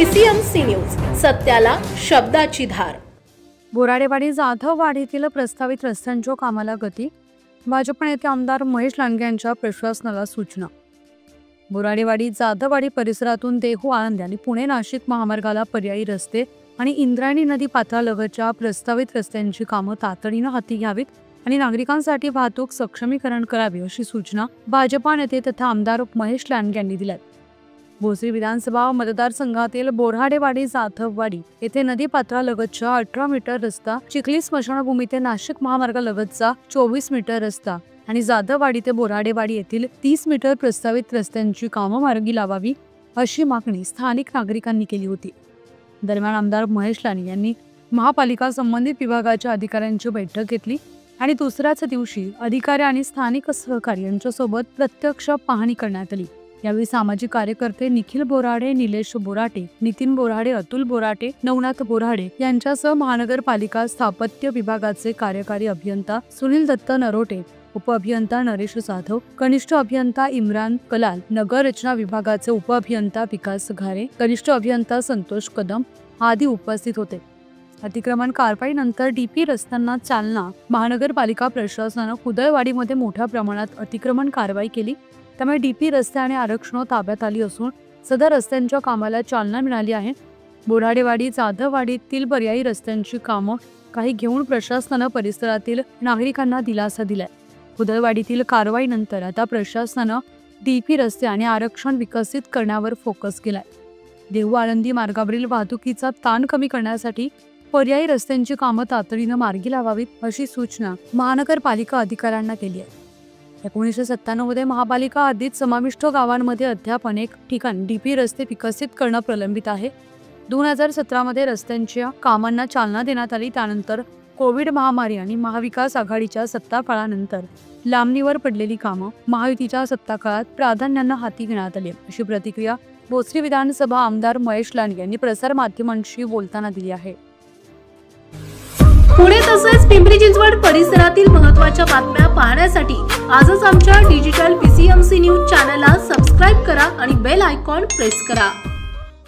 PCMC news, सत्याला शब्दाची धार। बोराडेवाडी जाधववाडीतील प्रस्तावित रस्त्यांच्या कामाला गती। भाजप नेते आमदार महेश लांडगे यांच्या प्रशासनाला सूचना। बोराडेवाडी जाधववाडी परिसरातून देहू आळंदी आणि पुणे नाशिक महामार्गाला पर्यायी रस्ते आणि इंद्रायणी नदी पात्रालगतच्या प्रस्तावित रस्त्यांची कामं तातडीने हाती घ्यावीत आणि नागरिकांसाठी वाहतूक सक्षमीकरण करावे अशी सूचना भाजपा नेते तथा आमदार महेश लांडगे यांनी दिल्या। भोसरी विधानसभा मतदारसंघातील बोराडेवाडी जाधववाडी येथे नदी पात्रालगतच्या 18 मीटर रस्ता, चिखली स्मशानभूमी ते नाशिक महामार्गालगतचा 24 मीटर रस्ता आणि जाधववाडी ते बोराडेवाडी येथील 30 मीटर प्रस्तावित रस्त्यांची कामं मार्गी लावावी अशी मागणी स्थानिक नागरिकांनी केली होती। दरम्यान आमदार महेश लांडगे यांनी महापालिका संबंधित विभागाच्या अधिकाऱ्यांची बैठक घेतली आणि दुसऱ्याच दिवशी अधिकारी आणि स्थानिक सहकारी यांच्यासोबत प्रत्यक्ष पाहणी करण्यात आली। यावेळी सामाजिक कार्यकर्ते निखिल बोराडे, निलेश बोराटे, नितीन बोराडे, अतुल बोराटे, नवनाथ बोराडे यांच्यासह महानगरपालिका स्थापत्य विभागाचे कार्यकारी अभियंता सुनील दत्त नरोटे, उपअभियंता नरेश जाधव, कनिष्ठ अभियंता इम्रान कलाल, नगर रचना विभागाचे उपअभियंता विकास घारे, कनिष्ठ अभियंता संतोष कदम आदी उपस्थित होते। अतिक्रमण कारवाईनंतर डीपी रस्त्यांना चालना। महानगरपालिका प्रशासनाने खुदळवाडीमध्ये मोठ्या प्रमाणात अतिक्रमण कारवाई केली, त्यामुळे डीपी रस्ते आणि आरक्षण ताब्यात आली असून सदर रस्त्यांच्या कामाला चालना मिळाली आहे। बोराडेवाडी जाधववाडीतील पर्यायी रस्त्यांची कामं काही घेऊन प्रशासनाने परिसरातील नागरिकांना दिलासा दिलाय। खुदळवाडीतील कारवाईनंतर आता प्रशासनाने डीपी रस्ते आणि आरक्षण विकसित करण्यावर फोकस केलाय। देहू आळंदी मार्गावरील वाहतुकीचा ताण कमी करण्यासाठी पर्यायी रस्त्यांची कामं तातडीने मार्गी लावावीत अशी सूचना महानगरपालिका अधिकाऱ्यांना केली आहे। 1997 मध्ये महापालिका हद्दीत समाविष्ट गावांमध्ये अद्याप अनेक ठिकाणी डीपी रस्ते विकसित करणं प्रलंबित आहे। 2017 मध्ये रस्त्यांच्या कामांना चालना देण्यात आली। त्यानंतर कोविड महामारी आणि महाविकास आघाडीच्या सत्ताकाळानंतर लांबणीवर पडलेली कामं महायुतीच्या सत्ताकाळात प्राधान्याने हाती घेण्यात आली अशी प्रतिक्रिया भोसरी विधानसभा आमदार महेश लांडगे यांनी प्रसार माध्यमांशी बोलताना दिली आहे। पुणे तसेच पिंपरी चिंचवड परिसरातील महत्त्वाच्या बातम्या पाहण्यासाठी आजच आमच्या डिजिटल PCMC न्यूज चॅनलला सबस्क्राइब करा आणि बेल आयकॉन प्रेस करा।